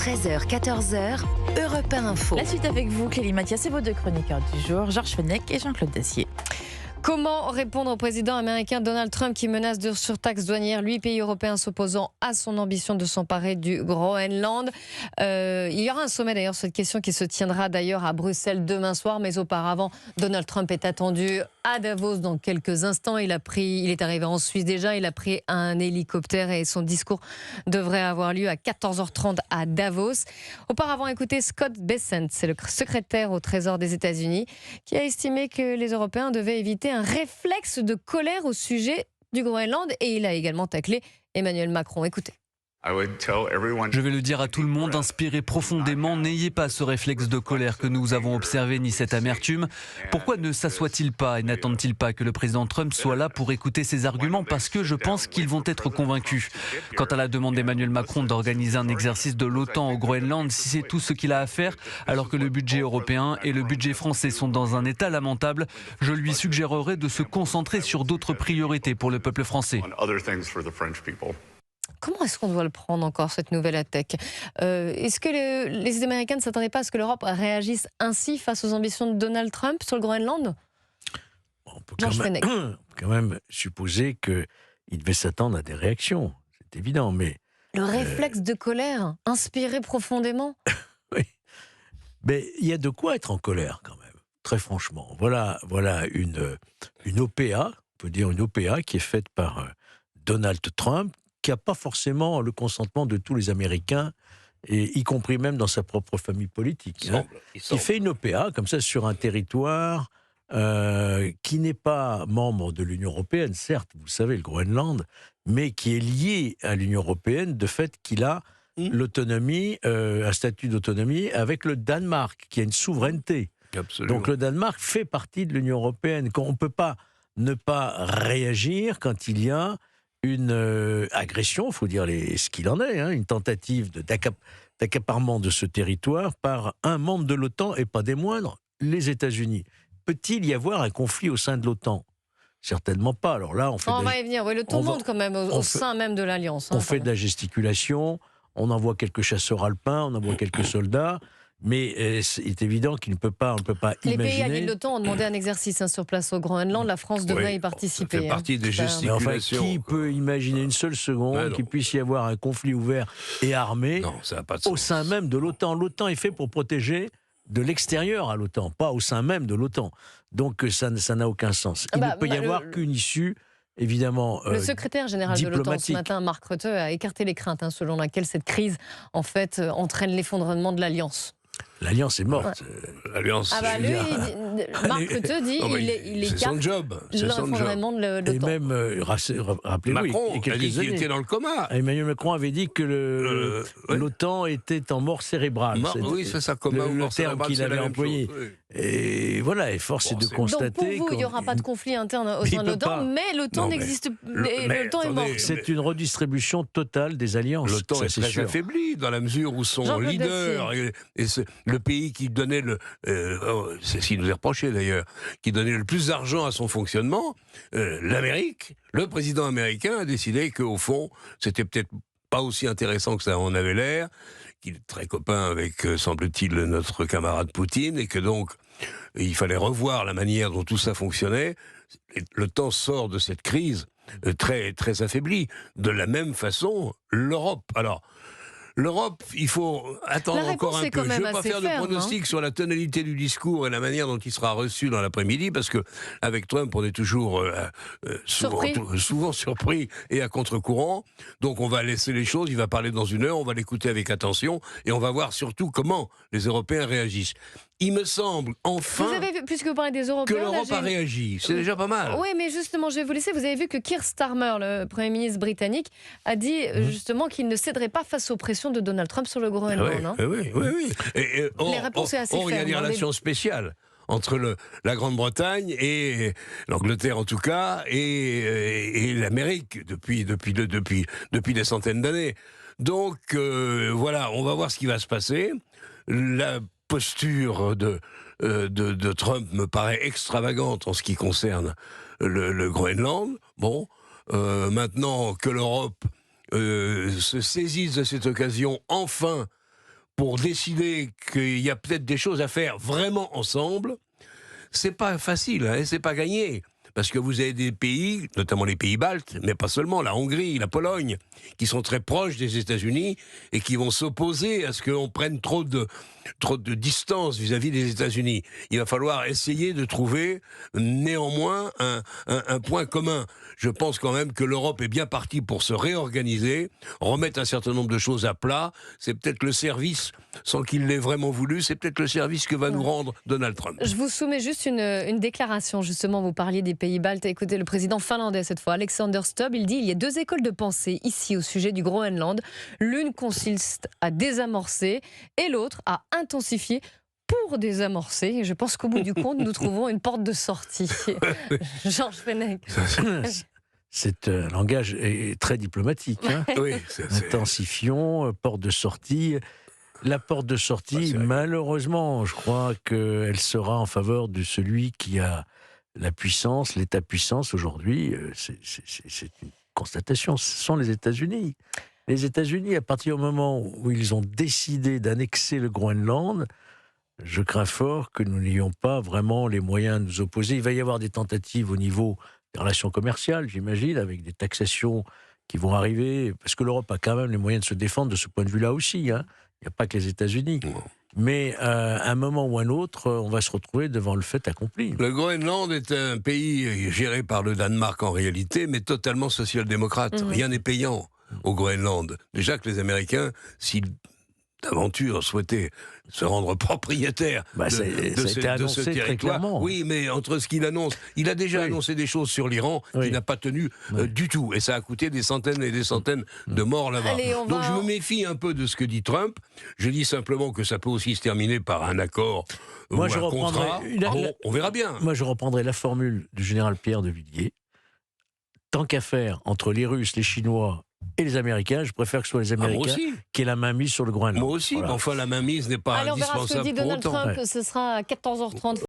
13h, 14h, Europe 1 Info. La suite avec vous, Clélie Mathias et vos deux chroniqueurs du jour, Georges Fenech et Jean-Claude Dacier. Comment répondre au président américain Donald Trump qui menace de surtaxe douanière, 8 pays européens s'opposant à son ambition de s'emparer du Groenland. Il y aura un sommet d'ailleurs, cette question qui se tiendra d'ailleurs à Bruxelles demain soir, mais auparavant, Donald Trump est attendu à Davos dans quelques instants. Il est arrivé en Suisse déjà, il a pris un hélicoptère et son discours devrait avoir lieu à 14h30 à Davos. Auparavant, écoutez Scott Bessent, c'est le secrétaire au Trésor des États-Unis, qui a estimé que les Européens devaient éviter un réflexe de colère au sujet du Groenland, et il a également taclé Emmanuel Macron. Écoutez. Je vais le dire à tout le monde, inspirez profondément, n'ayez pas ce réflexe de colère que nous avons observé, ni cette amertume. Pourquoi ne s'assoit-il pas et n'attend-il pas que le président Trump soit là pour écouter ses arguments? Parce que je pense qu'ils vont être convaincus. Quant à la demande d'Emmanuel Macron d'organiser un exercice de l'OTAN au Groenland, si c'est tout ce qu'il a à faire, alors que le budget européen et le budget français sont dans un état lamentable, je lui suggérerais de se concentrer sur d'autres priorités pour le peuple français. Comment est-ce qu'on doit le prendre encore, cette nouvelle attaque? Est-ce que les Américains ne s'attendaient pas à ce que l'Europe réagisse ainsi face aux ambitions de Donald Trump sur le Groenland? On peut quand même supposer qu'il devait s'attendre à des réactions, c'est évident, mais... Le réflexe de colère, inspiré profondément. Oui, mais il y a de quoi être en colère quand même, très franchement. Voilà une OPA, on peut dire une OPA qui est faite par Donald Trump, qui n'a pas forcément le consentement de tous les Américains, et y compris même dans sa propre famille politique. Il fait une OPA, comme ça, sur un territoire qui n'est pas membre de l'Union européenne, certes, vous le savez, le Groenland, mais qui est lié à l'Union européenne de fait qu'il a l'autonomie, un statut d'autonomie avec le Danemark, qui a une souveraineté. Absolument. Donc le Danemark fait partie de l'Union européenne. On ne peut pas ne pas réagir quand il y a une agression, il faut dire ce qu'il en est, une tentative d'accaparement de ce territoire par un membre de l'OTAN, et pas des moindres, les États-Unis. Peut-il y avoir un conflit au sein de l'OTAN? Certainement pas. Alors là, on va y venir. Oui, le tout monde quand même au sein même de l'Alliance. On fait de la gesticulation, on envoie quelques chasseurs alpins, on envoie quelques soldats. Mais c'est évident qu'on ne peut pas les imaginer... pays alliés de l'OTAN ont demandé un exercice sur place au Groenland. La France devrait y participer. Ça fait partie des gesticulations. Enfin, qui peut imaginer une seule seconde qu'il puisse y avoir un conflit ouvert et armé au sein même de l'OTAN? L'OTAN est fait pour protéger de l'extérieur à l'OTAN, pas au sein même de l'OTAN. Donc ça n'a aucun sens. Il ne peut y avoir qu'une issue... Évidemment, le secrétaire général de l'OTAN ce matin, Mark Rutte, a écarté les craintes selon lesquelles cette crise en fait entraîne l'effondrement de l'Alliance. L'Alliance est morte. L'Alliance. Mark Rutte dit il écarte l'effondrement de l'OTAN. Et même, rappelez-vous, Macron a dit qu'il était dans le coma. Emmanuel Macron avait dit que l'OTAN était en mort cérébrale. Oui, c'est ça, coma ou mort terme qu'il avait employé. Et voilà, et force est de constater... Donc pour vous, il n'y aura pas de conflit interne au sein de l'OTAN, mais l'OTAN n'existe pas. L'OTAN est mort. C'est une redistribution totale des alliances. L'OTAN est très affaibli dans la mesure où son leader et le pays qui donnait c'est ce qui nous est reproché d'ailleurs, qui donnait le plus d'argent à son fonctionnement, l'Amérique, le président américain a décidé qu'au fond, c'était peut-être pas aussi intéressant que ça en avait l'air, qu'il est très copain avec, semble-t-il, notre camarade Poutine, et que donc, il fallait revoir la manière dont tout ça fonctionnait. L'OTAN sort de cette crise très, très affaiblie. De la même façon, l'Europe. Alors, l'Europe, il faut attendre encore un peu. Je ne vais pas faire de pronostic sur la tonalité du discours et la manière dont il sera reçu dans l'après-midi, parce qu'avec Trump, on est toujours souvent surpris et à contre-courant. Donc on va laisser les choses, il va parler dans une heure, on va l'écouter avec attention, et on va voir surtout comment les Européens réagissent. Il me semble, enfin, vous avez vu, puisque vous parlez des Européens, que l'Europe a réagi. C'est déjà pas mal. Oui, mais justement, je vais vous laisser. Vous avez vu que Keir Starmer, le Premier ministre britannique, a dit justement qu'il ne céderait pas face aux pressions de Donald Trump sur le Groenland. Oui. Les réponses sont assez fermes. Il y a des relations spéciales entre la Grande-Bretagne et l'Angleterre en tout cas, et l'Amérique depuis des centaines d'années. Donc voilà, on va voir ce qui va se passer. La posture de Trump me paraît extravagante en ce qui concerne le Groenland. Bon, maintenant que l'Europe se saisisse de cette occasion, enfin, pour décider qu'il y a peut-être des choses à faire vraiment ensemble, c'est pas facile, hein, c'est pas gagné. Parce que vous avez des pays, notamment les pays baltes, mais pas seulement, la Hongrie, la Pologne, qui sont très proches des États-Unis et qui vont s'opposer à ce qu'on prenne trop de distance vis-à-vis des États-Unis. Il va falloir essayer de trouver néanmoins un point commun. Je pense quand même que l'Europe est bien partie pour se réorganiser, remettre un certain nombre de choses à plat. C'est peut-être le service, sans qu'il l'ait vraiment voulu, c'est peut-être le service que va nous rendre Donald Trump. Je vous soumets juste une déclaration, justement, vous parliez des pays baltes. Écoutez, le président finlandais cette fois, Alexander Stubb, il dit il y a deux écoles de pensée ici au sujet du Groenland. L'une consiste à désamorcer et l'autre à intensifier pour désamorcer. Et je pense qu'au bout du compte, nous trouvons une porte de sortie. Georges Fenech. C'est un langage très diplomatique. Hein. Oui, Intensifions, porte de sortie. La porte de sortie, malheureusement, je crois qu'elle sera en faveur de celui qui a la puissance, l'État-puissance aujourd'hui. C'est une constatation. Ce sont les États-Unis. Les États-Unis, à partir du moment où ils ont décidé d'annexer le Groenland, je crains fort que nous n'ayons pas vraiment les moyens de nous opposer. Il va y avoir des tentatives au niveau des relations commerciales, j'imagine, avec des taxations qui vont arriver, parce que l'Europe a quand même les moyens de se défendre de ce point de vue-là aussi. Hein. Il n'y a pas que les États-Unis. Mais à un moment ou un autre, on va se retrouver devant le fait accompli. Le Groenland est un pays géré par le Danemark en réalité, mais totalement social-démocrate. Rien n'est payant au Groenland. Déjà que les Américains, s'ils d'aventure souhaitait se rendre propriétaire de ce territoire. Oui, mais entre ce qu'il annonce, il a déjà annoncé des choses sur l'Iran qu'il n'a pas tenu du tout, et ça a coûté des centaines et des centaines de morts là-bas. Donc je me méfie un peu de ce que dit Trump. Je dis simplement que ça peut aussi se terminer par un accord ou un contrat. On verra bien. Moi, je reprendrai la formule du général Pierre de Villiers. Tant qu'à faire entre les Russes, les Chinois et les Américains, je préfère que ce soit les Américains qui aient la main mise sur le Groenland. Moi aussi, mais enfin la main mise n'est pas indispensable. On verra ce que dit Donald Trump, ce sera à 14h30.